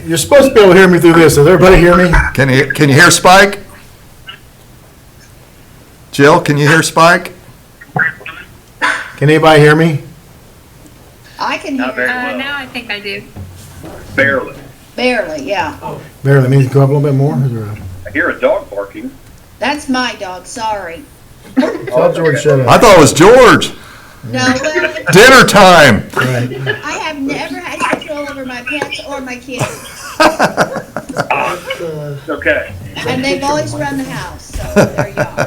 You're supposed to be able to hear me through this. Does everybody hear me? Can you hear Spike? Jill, can you hear Spike? Can anybody hear me? I can hear. Now I think I do. Barely. Barely, yeah. Barely. Means go up a little bit more. I hear a dog barking. That's my dog, sorry. Tell George shut up. I thought it was George. No, well, Dinner time. Right. I have never had control over my pets or my kids. Okay. And they've always run the house, so there you are.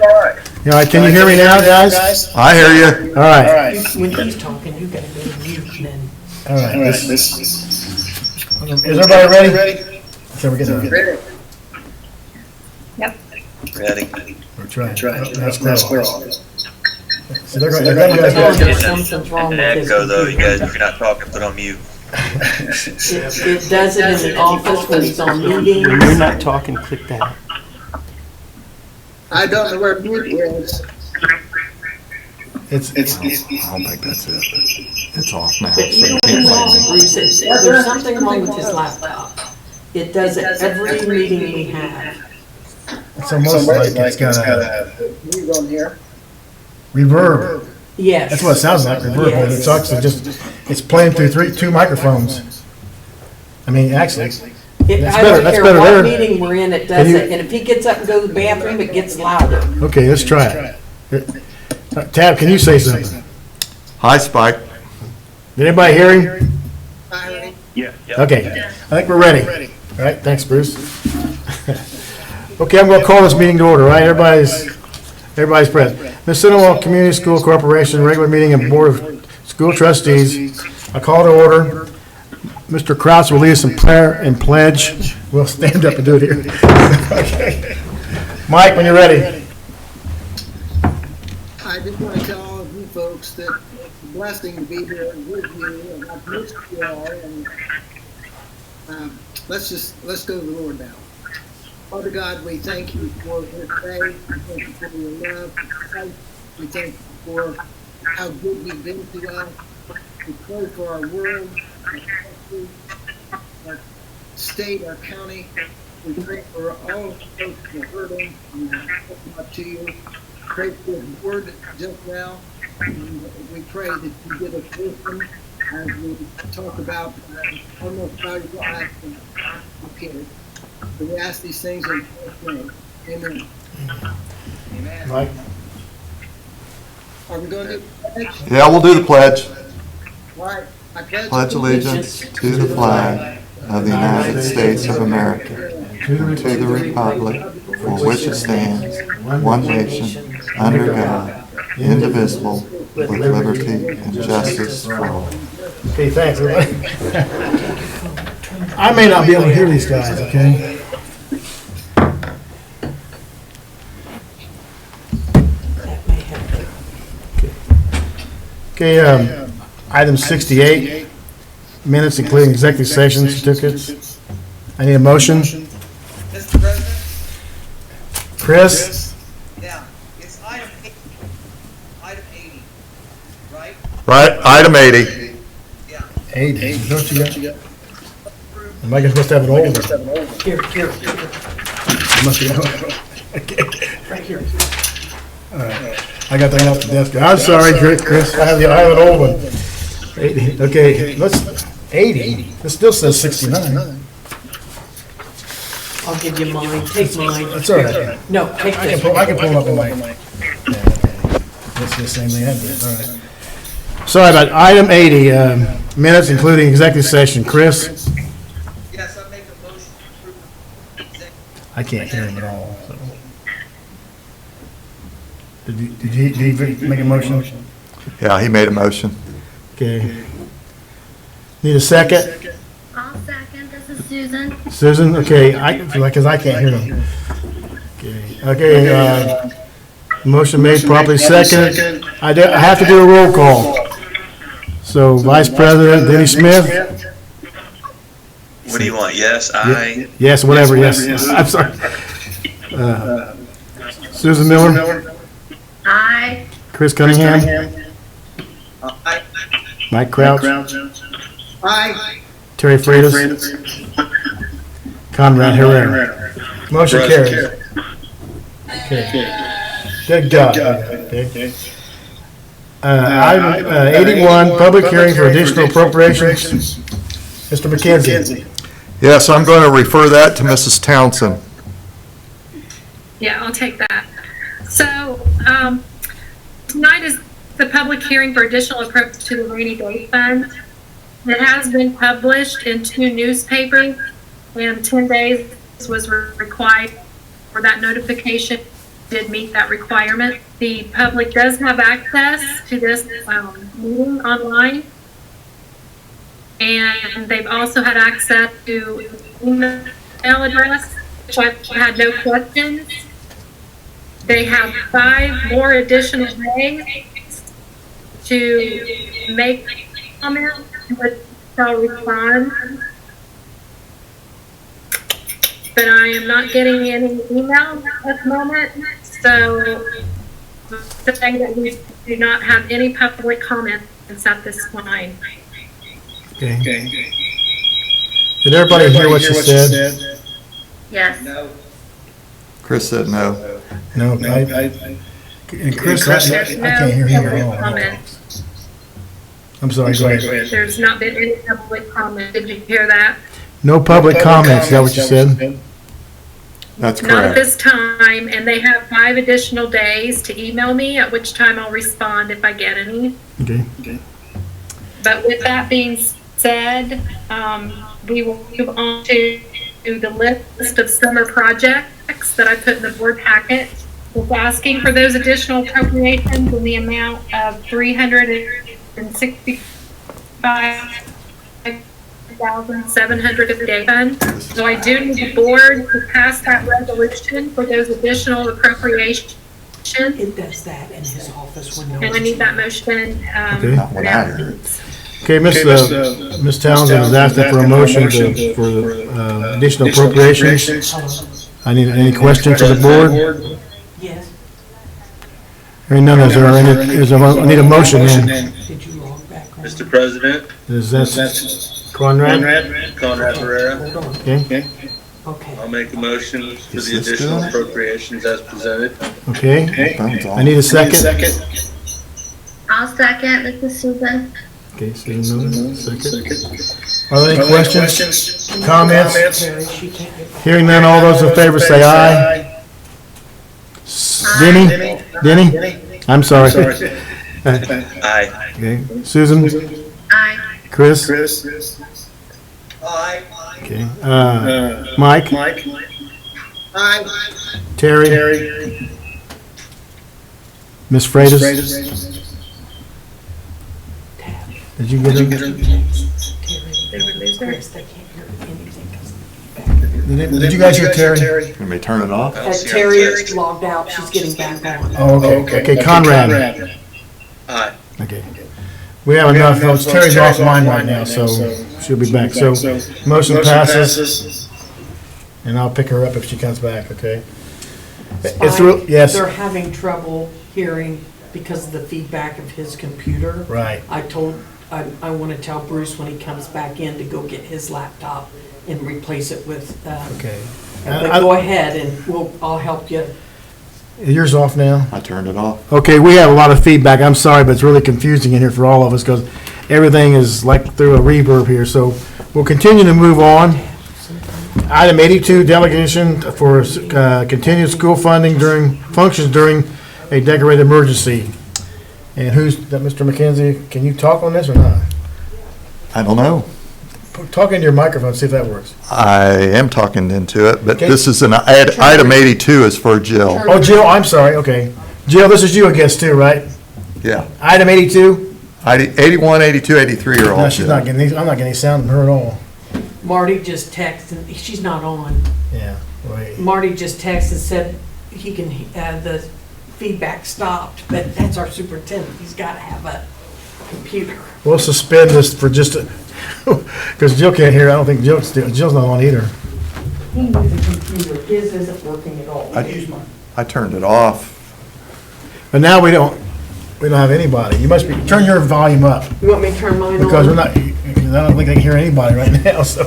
All right. All right, can you hear me now, guys? I hear you. All right. When he's talking, you gotta go to mute and then. All right. Is everybody ready? So we're getting ready. Yep. Ready. We're trying. That's clear. So they're going to Something's wrong with his Echo though, you computer. guys, if you're not talking, put on mute. It does it in the office when he's on meetings. When you're not talking, click that. I don't know where mute is. I don't think that's it. It's off now. But So you you know can't what's blame me. Bruce, there's something wrong with his laptop. It does it every meeting we have. It's almost like it's got a Mute on here. reverb. Yes. That's what it sounds like, reverb. But it sucks. It's playing through two microphones. I mean, actually, I That's don't better care there. what meeting we're in, it does Can you- it. And if he gets up and goes to the bathroom, it gets louder. okay, let's try it. Tab, can you say something? Hi, Spike. Did anybody hear him? Yeah. Okay, I think we're ready. All right, thanks, Bruce. Okay, I'm going to call this meeting to order, right? Everybody's present. Mississinewa Community School Corporation, regular meeting of Board of School Trustees. I call to order. Mr. Kraus will lead us in prayer and pledge. We'll stand up and do it here. Okay. Mike, when you're ready. I just want to tell all of you folks that it's a blessing to be here with you, and I've missed you all. And let's go to the Lord now. Father God, we thank you for this day. We thank you for your love. We thank you for how good you've been to us. We pray for our world, our country, our state, our county. We pray for all of the folks who are hurting and looking up to you. Pray for the word just now. And we pray that you give us wisdom as we talk about almost valuable acts and kids. So we ask these things in Jesus' name. Amen. Mike? Are we going to do the pledge? Yeah, we'll do the pledge. All right. I Pledge allegiance to the flag of the United States of America, and to the republic for which it stands, one nation, under God, indivisible, with liberty and justice for all. Okay, thanks, everybody. I may not be able to hear these guys, okay? That may happen. Okay, item 68, minutes including executive session certificates. I need a motion. Mr. President? Chris? Yeah, it's item 80, right? Right, item 80. Yeah. 80, is that what you got? Mike is supposed to have an old one. Here. Must be- Okay. Right here. All right. I got that off the desk. I'm sorry, Chris, I have an old one. 80, okay, 80, it still says 69. I'll give you mine. Take mine. That's all right. No, take I this. can pull it up on my. Yeah, okay. That's the same thing I did, all right. Sorry about item 80, minutes including executive session. Chris? Yes, I make a motion to approve executive. I can't hear him at all, so. Did he make a motion? Yeah, he made a motion. Okay. Need a second? I'll second. This is Susan. Susan, okay, because I can't hear them. Okay, motion made, properly seconded. I have to do a roll call. So Vice President Denny Smith? What do you want? Yes, I. Yes, whatever, yes. I'm sorry. Susan Miller? Aye. Chris Cunningham? Aye. Mike Crouch? Aye. Terry Freitas, Conrad Herrera. Motion carries. Okay. Good God. Okay. Item 81, public hearing for additional appropriations. Mr. McKenzie. Yes, I'm going to refer that to Mrs. Townsend. Yeah, I'll take that. So, tonight is the public hearing for additional approach to the rainy day fund. It has been published in 2 newspapers, and 10 days was required for that notification. Did meet that requirement. The public does have access to this meeting online, and they've also had access to email address, which I had no questions. They have 5 more additional days to make comments, which I'll respond. But I am not getting any emails at the moment, so saying that we do not have any public comments at this time. Okay. Did everybody hear what you said? Yes. No. Chris said no. No, and Chris, I can't hear him at all. Comments. I'm sorry, go ahead. There's not been any public comment. Did you hear that? No public comments, is that what you said? That's Not at correct. this time, and they have 5 additional days to email me, at which time I'll respond if I get any. Okay. But with that being said, we will move on to the list of summer projects that I put in the board packet. It's asking for those additional appropriations in the amount of $365,700 of the day fund. So I do need the board to pass that resolution for those additional appropriations. It does that in his office when no And I one's need that here. motion. Not what I heard. Okay, Miss Townsend is asking for a motion for additional appropriations. I need any questions to the board? Yes, Hearing none, I need a motion then. did you log back on? Mr. President, Is that Conrad? Conrad Herrera, Hold on, Okay, okay. I'll make a motion for Is the this additional good? appropriations as presented. okay. Phone's off. I need a second. I'll second. This is Susan. Okay, Susan Miller, second. Are there any questions, comments? Terry, she can't get back. Hearing none, all those in favor say aye. Denny? I'm sorry. Aye. Okay, Susan? Aye. Chris? Aye. Okay, Mike? Aye. Terry? Miss Freitas? Did you get it? Chris, they can't hear anything 'cause Did you guys hear Terry? Can we turn it off? Terry is logged out, she's getting back on. Oh, okay. Okay, Conrad. Aye. Okay. We have enough votes. Terry's offline right now, so she'll be back. So motion passes, and I'll pick her up if she comes back, okay? It's real, yes, They're having trouble hearing because of the feedback of his computer. right. I want to tell Bruce when he comes back in to go get his laptop and replace it with, Okay. but go ahead and I'll help you. Yours off now? I turned it off. Okay, we have a lot of feedback. I'm sorry, but it's really confusing in here for all of us because everything is like through a reverb here. So we'll continue to move on. Item 82, delegation for continued school funding functions during a declared emergency. And who's that, Mr. McKenzie? Can you talk on this or not? I don't know. Talk into your microphone, see if that works. I am talking into it, but Okay. this is item 82 is for Jill. Oh, Jill, I'm sorry, okay. Jill, this is you, I guess, too, right? Yeah. Item 82? 81, 82, 83 are all No, she's not Jill. getting these, I'm not getting any sound from her at all. Marty just texted, she's not on. Yeah, wait. Marty just texted and said he can, the feedback stopped, but that's our superintendent. He's got to have a computer. We'll suspend this for just because Jill can't hear. I don't think Jill's not on either. He needs a computer. His isn't working at all. I turned it off. But now we don't have anybody. You must turn your volume up You want me to turn mine on? because we're not. because I don't think I can hear anybody right now, so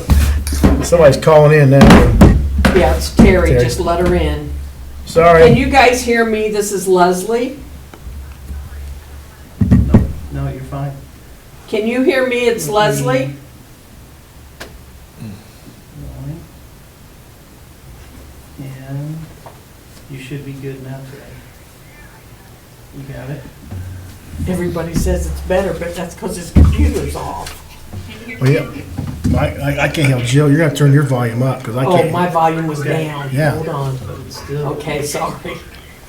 somebody's calling in now. Yeah, it's Terry, Terry. just let her in. Sorry. Can you guys hear me? This is Leslie. No, you're fine. Can you hear me? It's Leslie. And you should be good now today. You got it? Everybody says it's better, but that's because his computer's off. Well, yeah, I can't help Jill, you're gonna turn your volume up, because I Oh, can't. my volume was down. Yeah. Hold on. But it's still. Okay, sorry.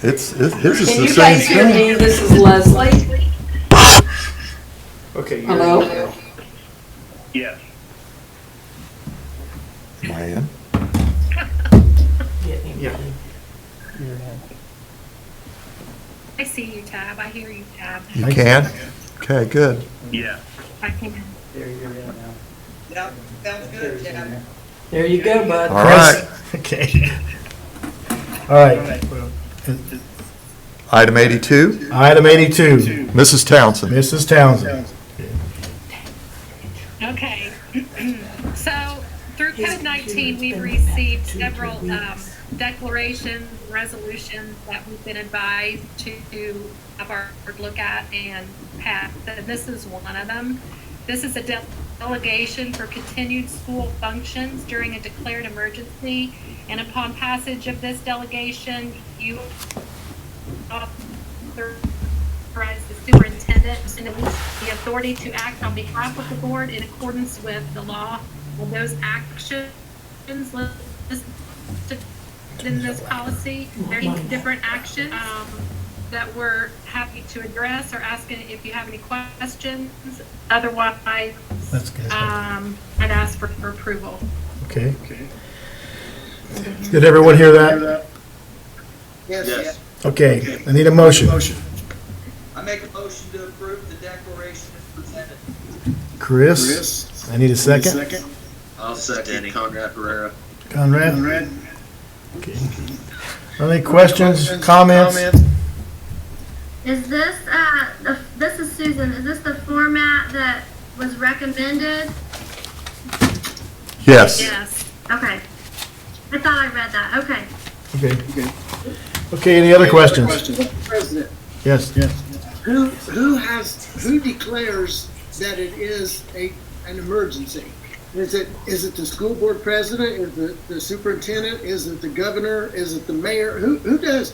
His is Can the you same guys hear thing. me? This is Leslie. Okay. Hello? Yes. Am I in? Get him. Yeah. I see you, Tab. I hear you, Tab. You can? Okay, good. Yeah. I can. There you're in now. Yeah, sounds good, Tab. There you go, bud. All right. Okay. All right, Item 82, item 82, Mrs. Townsend. Mrs. Townsend. Okay. So through COVID-19, we've received several declarations, resolutions that we've been advised to have our look at and pass. And this is one of them. This is a delegation for continued school functions during a declared emergency. And upon passage of this delegation, you authorize the superintendent and the authority to act on behalf of the board in accordance with the law. And those actions listed in this policy, there's different actions that we're happy to address or asking if you have any questions. Otherwise, That's good. I'd ask for approval. Okay. Did everyone hear that? Yes. Okay, I need a motion. I make a motion to approve the declaration as presented. Chris, I need a second. I'll second Conrad Herrera. Conrad? Okay. Are there any questions, comments? Is this, this is Susan, is this the format that was recommended? Yes. Yes. Okay. I thought I read that, okay. Okay. Okay, any other questions? Mr. President, Yes. who declares that it is an emergency? Is it the school board president? Is it the superintendent? Is it the governor? Is it the mayor? Who does?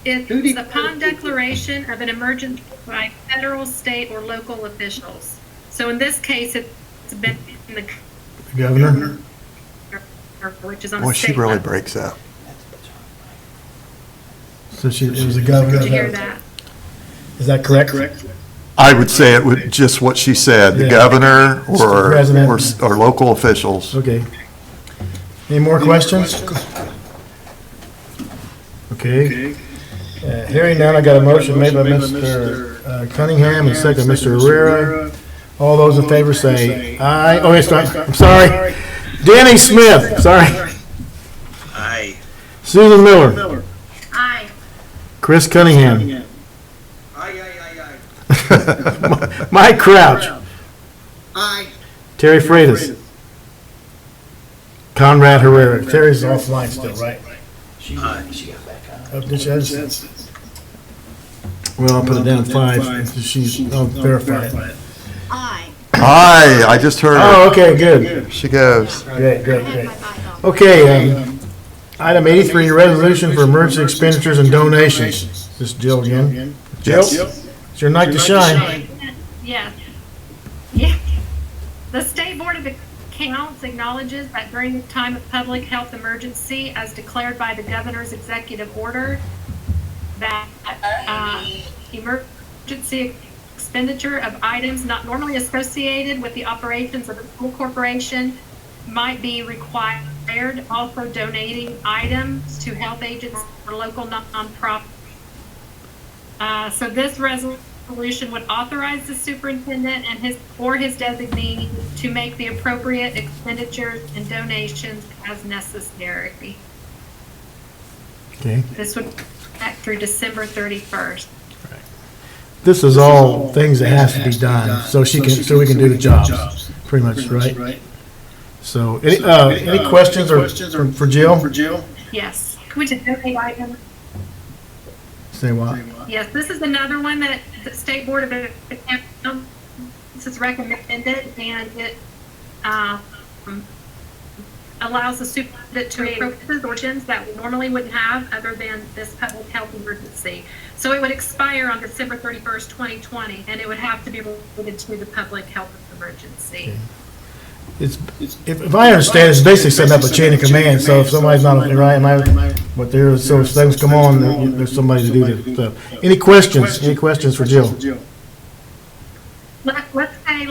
It's upon declaration of an emergency by federal, state, or local officials. So in this case, it's been the Governor? which is on the Boy, state she really level. breaks up. So it was the governor? Did you hear that? Is that correct? I would say it would, just what she said, the Yeah. governor or President. or local officials. Okay. Any more questions? Okay. Hearing none, I got a motion made by Mr. Cunningham and second Mr. Herrera. All those in favor say aye. Oh, yes, I'm sorry. Danny Smith, sorry. Aye. Susan Miller. Aye. Chris Cunningham. Aye. Mike Crouch. Aye. Terry Freitas. Conrad Herrera. Terry's offline still, right? She got back on. Oh, did she? Well, I'll put it down 5. I'll verify it. Aye. Aye, I just heard Oh, her. okay, good. She goes. Great. I had my bike off. Okay, item 83, resolution for emergency expenditures and donations. This is Jill again. Jill, Yes. it's your night to shine. Yes. Yeah. The State Board of Accounts acknowledges that during the time of public health emergency, as declared by the governor's executive order, that emergency expenditure of items not normally associated with the operations of a school corporation might be required. Also donating items to health agents or local nonprofits. So this resolution would authorize the superintendent and his designee to make the appropriate expenditures and donations as necessary. Okay, This would act through December 31st. this is all things that has to be done, so we can do the jobs, pretty much, right? So, any questions for Jill? Yes. Can we just donate items? Say what? Yes, this is another one that the State Board of Accounts has recommended, and it allows the superintendent to approve portions that we normally wouldn't have other than this public health emergency. So it would expire on December 31st, 2020, and it would have to be related to the public health emergency. If I understand, it's basically setting up a chain of command, so if somebody's not right, but so if things come on, there's somebody to do the stuff. Any questions for Jill? Let's say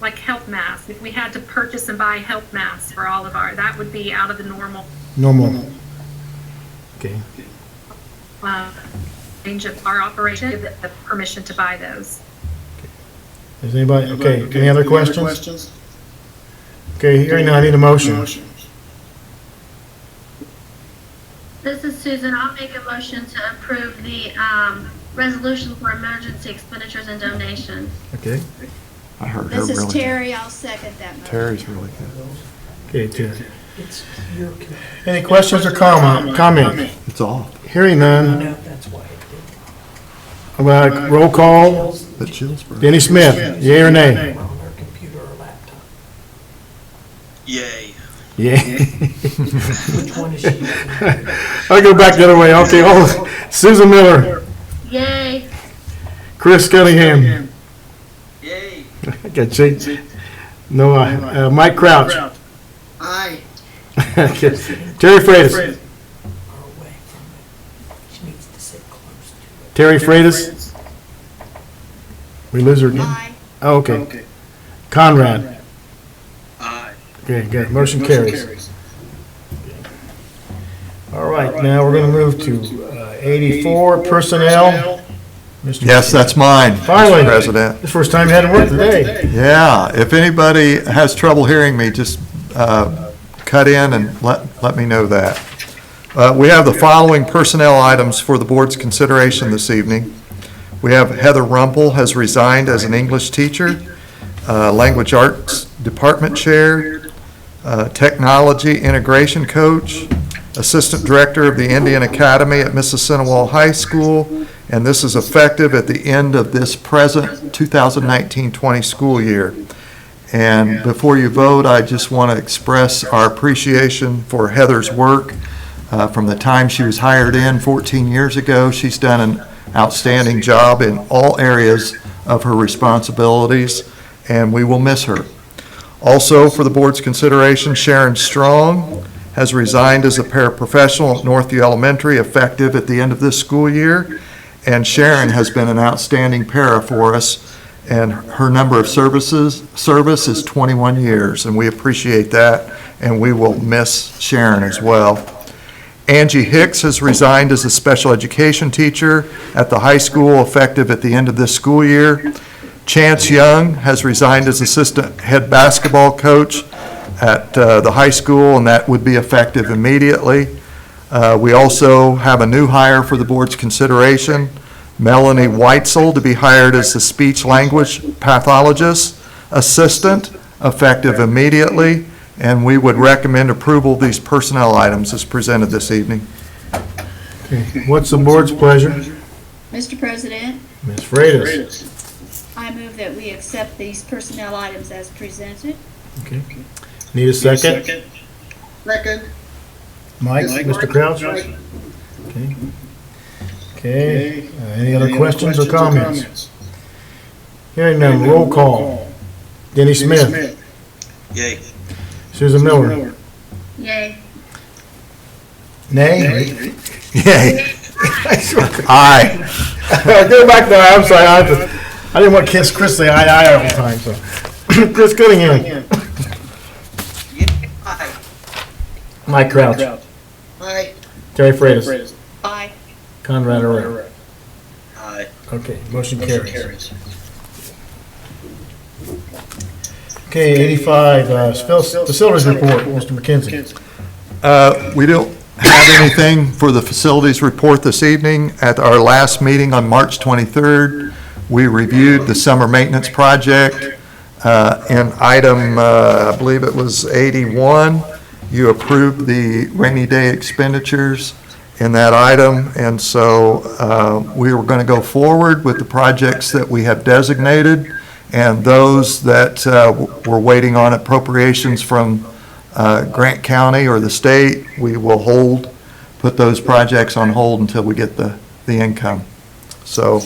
like health masks. If we had to purchase and buy health masks for all of that would be out of the normal Okay. Range of our operation, give the permission to buy those. Is anybody, okay, any other questions? Okay, hearing none, I need a motion. This is Susan. I'll make a motion to approve the resolution for emergency expenditures and donations. Okay. I heard her This is really. Terry, I'll second that motion. Terry's really good. Okay, Terry. It's your, Any questions or comment? It's off. Hearing none, that's why it roll call. But Jill's brother. Denny Smith, yea or nay? didn't on their computer or laptop. Yay. Yeah. Which one is she? I'll go back the other way. Okay, Susan Miller, Yay. Chris Cunningham. Yay. Okay, Jake. No, Mike Crouch. Aye. Okay, Terry Freitas. Or away from it. She needs to sit close to it. Terry Freitas. We lose her again? Aye. Oh, okay. Conrad. Aye. Okay, good. Motion carries. All right, now we're going to move to 84, personnel. Mr. Yes, that's mine, Finally. Mr. President. The first time you had to work today. Yeah, if anybody has trouble hearing me, just cut in and let me know that. We have the following personnel items for the board's consideration this evening. We have Heather Rumpel has resigned as an English teacher, language arts department chair, technology integration coach, assistant director of the Indian Academy at Mississinewa High School, and this is effective at the end of this present 2019-20 school year. And before you vote, I just want to express our appreciation for Heather's work. From the time she was hired in 14 years ago, she's done an outstanding job in all areas of her responsibilities, and we will miss her. Also, for the board's consideration, Sharon Strong has resigned as a paraprofessional at Northview Elementary effective at the end of this school year, and Sharon has been an outstanding para for us, and her number of service is 21 years, and we appreciate that, and we will miss Sharon as well. Angie Hicks has resigned as a special education teacher at the high school effective at the end of this school year. Chance Young has resigned as assistant head basketball coach at the high school, and that would be effective immediately. We also have a new hire for the board's consideration, Melanie Weitzel, to be hired as the speech language pathologist assistant, effective immediately, and we would recommend approval of these personnel items as presented this evening. Okay, what's the board's pleasure? Mr. President, Ms. Freitas. I move that we accept these personnel items as presented. Okay. Need a second? Second. Mike, Mr. Crouch? Aye. Okay. Okay, any other questions or comments? Hearing none, roll call. Denny Smith. Yay. Susan Miller. Yay. Nay? Yay. Aye. Go back there, I'm sorry, I didn't want to kiss Chris say aye all the time, so. Chris Cunningham. Aye. Mike Crouch. Aye. Terry Freitas. Aye. Conrad Herrera. Aye. Okay, motion carries. Okay, 85, facilities report, Mr. McKenzie. We don't have anything for the facilities report this evening. At our last meeting on March 23rd, we reviewed the summer maintenance project. In item, I believe it was 81, you approved the rainy day expenditures in that item. And so we were going to go forward with the projects that we have designated, and those that we're waiting on appropriations from Grant County or the state, we will put those projects on hold until we get the income. So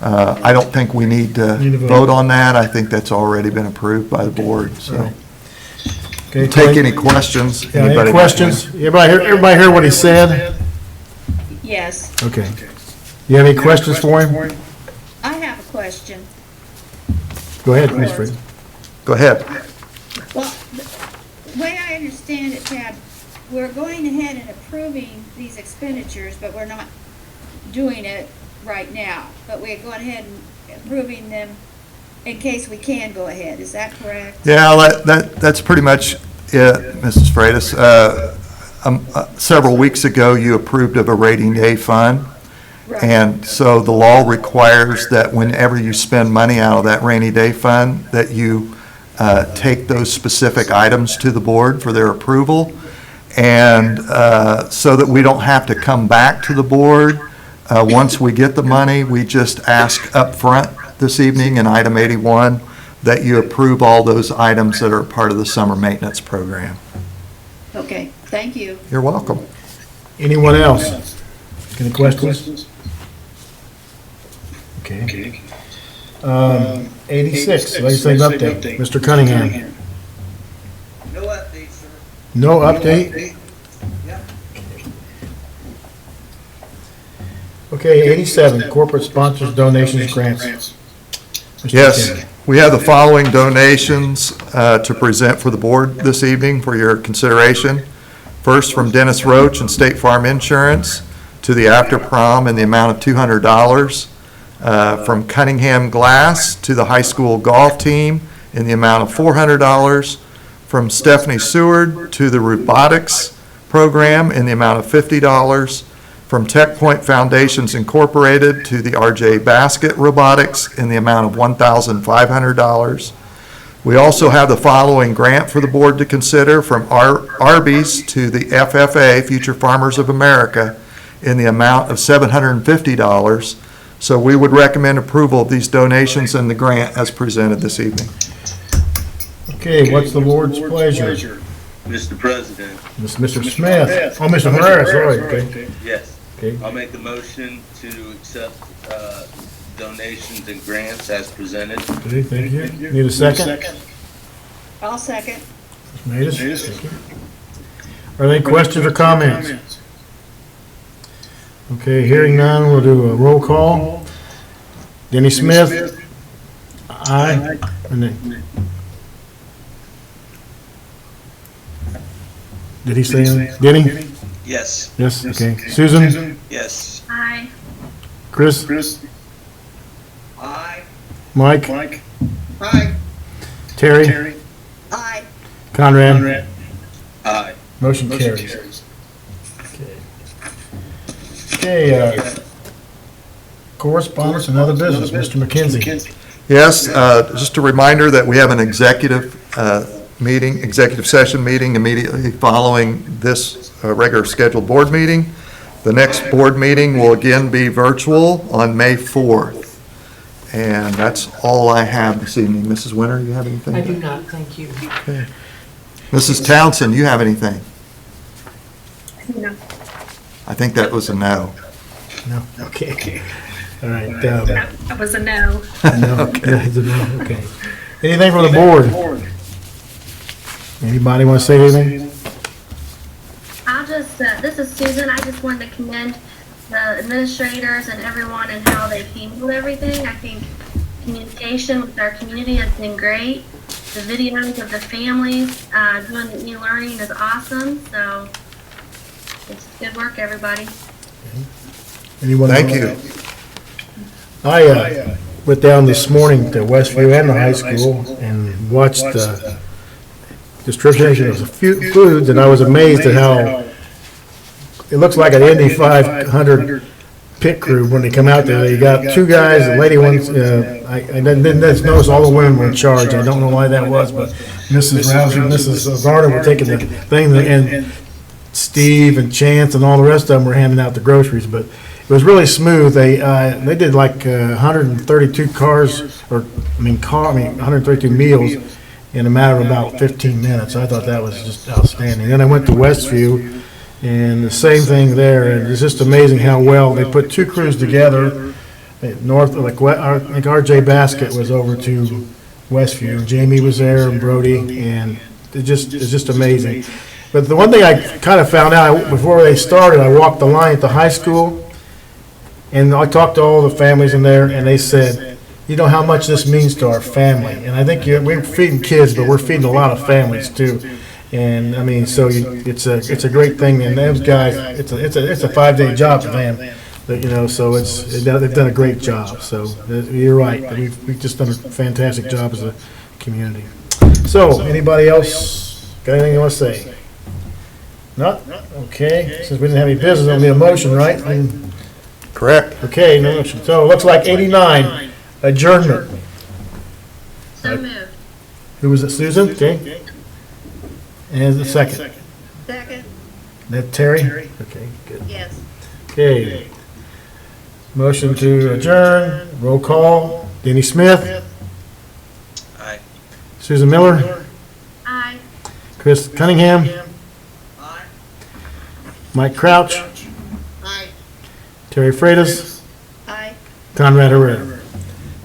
I don't think we need to vote on that. I think that's already been approved by the board, so. Okay, Take any questions. Yeah, any Anybody got questions? Everybody hear what he said? Yes, Okay. You have any questions for him? I have a question. Go ahead, Ms. Freed. one? Go ahead. Well, the way I understand it, Tab, we're going ahead and approving these expenditures, but we're not doing it right now. But we're going ahead and approving them in case we can go ahead. Is that correct? Yeah, that's pretty much it, Mrs. Freitas. Several weeks ago, you approved of a rainy day fund. Right. And so the law requires that whenever you spend money out of that rainy day fund, that you take those specific items to the board for their approval. And so that we don't have to come back to the board, once we get the money, we just ask up front this evening in item 81 that you approve all those items that are part of the summer maintenance program. Okay, thank you. You're welcome. Anyone else? Any questions? Okay. 86, legislative update. Mr. Cunningham. No update, sir. No update? Yep. Okay, 87, corporate sponsors, donations, grants. Mr. Yes, McKinney. we have the following donations to present for the board this evening for your consideration. First, from Dennis Roach and State Farm Insurance to the After Prom in the amount of $200. From Cunningham Glass to the high school golf team in the amount of $400. From Stephanie Seward to the robotics program in the amount of $50. From Tech Point Foundations Incorporated to the RJ Basket Robotics in the amount of $1,500. We also have the following grant for the board to consider, from Arby's to the FFA, Future Farmers of America, in the amount of $750. So we would recommend approval of these donations and the grant as presented this evening. Okay, what's the board's pleasure? Mr. President, Mr. Smith. Oh, Mr. Herrera, sorry, okay. yes, Okay, I'll make the motion to accept donations and grants as presented. okay, thank you. Need a second? I'll second. Ms. Matus, thank you. Are there any questions or comments? Okay, hearing none, we'll do a roll call. Denny Smith? Aye. And then- Did he say anything? Denny? Yes, Yes, okay. Susan? yes, Aye. Chris? Aye. Mike? Aye. Terry? Aye. Conrad? aye. Motion carries. Okay, correspondence and other business, Mr. McKenzie. Yes, just a reminder that we have an executive session meeting immediately following this regular scheduled board meeting. The next board meeting will again be virtual on May 4th. And that's all I have this evening. Mrs. Winter, you have anything? I do not, thank you. Okay. Mrs. Townsend, you have anything? No. I think that was a no. No, okay. All right. That was a no. No, okay. Anything from the board? Anybody want to say anything? I'll just, this is Susan. I just wanted to commend the administrators and everyone and how they've handled everything. I think communication with our community has been great. The videos of the families doing the e-learning is awesome. So it's good work, everybody. Anyone? Thank you. I went down this morning to Westview and the high school and watched the distribution of foods, and I was amazed at how it looks like an Indy 500 pit crew when they come out there. They got two guys, the lady ones, I didn't notice all the women were in charge. I don't know why that was, but Mrs. Rousey and Mrs. Garner were taking the thing, and Steve and Chance and all the rest of them were handing out the groceries, but it was really smooth. They did like 132 cars, 132 meals in a matter of about 15 minutes. I thought that was just outstanding. Then I went to Westview, and the same thing there. And it's just amazing how well they put two crews together. North, like I think R.J. Baskett was over to Westview. Jamie was there, and Brody, and it's just amazing. But the one thing I kind of found out before they started, I walked the line at the high school, and I talked to all the families in there, and they said, you know how much this means to our family. And I think we're feeding kids, but we're feeding a lot of families too. And I mean, so it's a great thing. And those guys, it's a 5-day job for them. But, so they've done a great job. So you're right. We've just done a fantastic job as a community. So anybody else got anything you want to say? Not? Okay. Since we didn't have any business, it'll be a motion, right? Correct. Okay, no motion. So it looks like 89, adjournment. So moved. Who was it, Susan? Okay. And the second. Second, That Terry? Okay, good. yes. Okay. Motion to adjourn, roll call. Denny Smith, Aye. Susan Miller, Aye. Chris Cunningham, Aye. Mike Crouch, Aye. Terry Freitas, Aye. Conrad Herrera.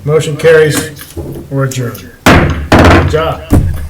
Motion carries, we're adjourned. Good job.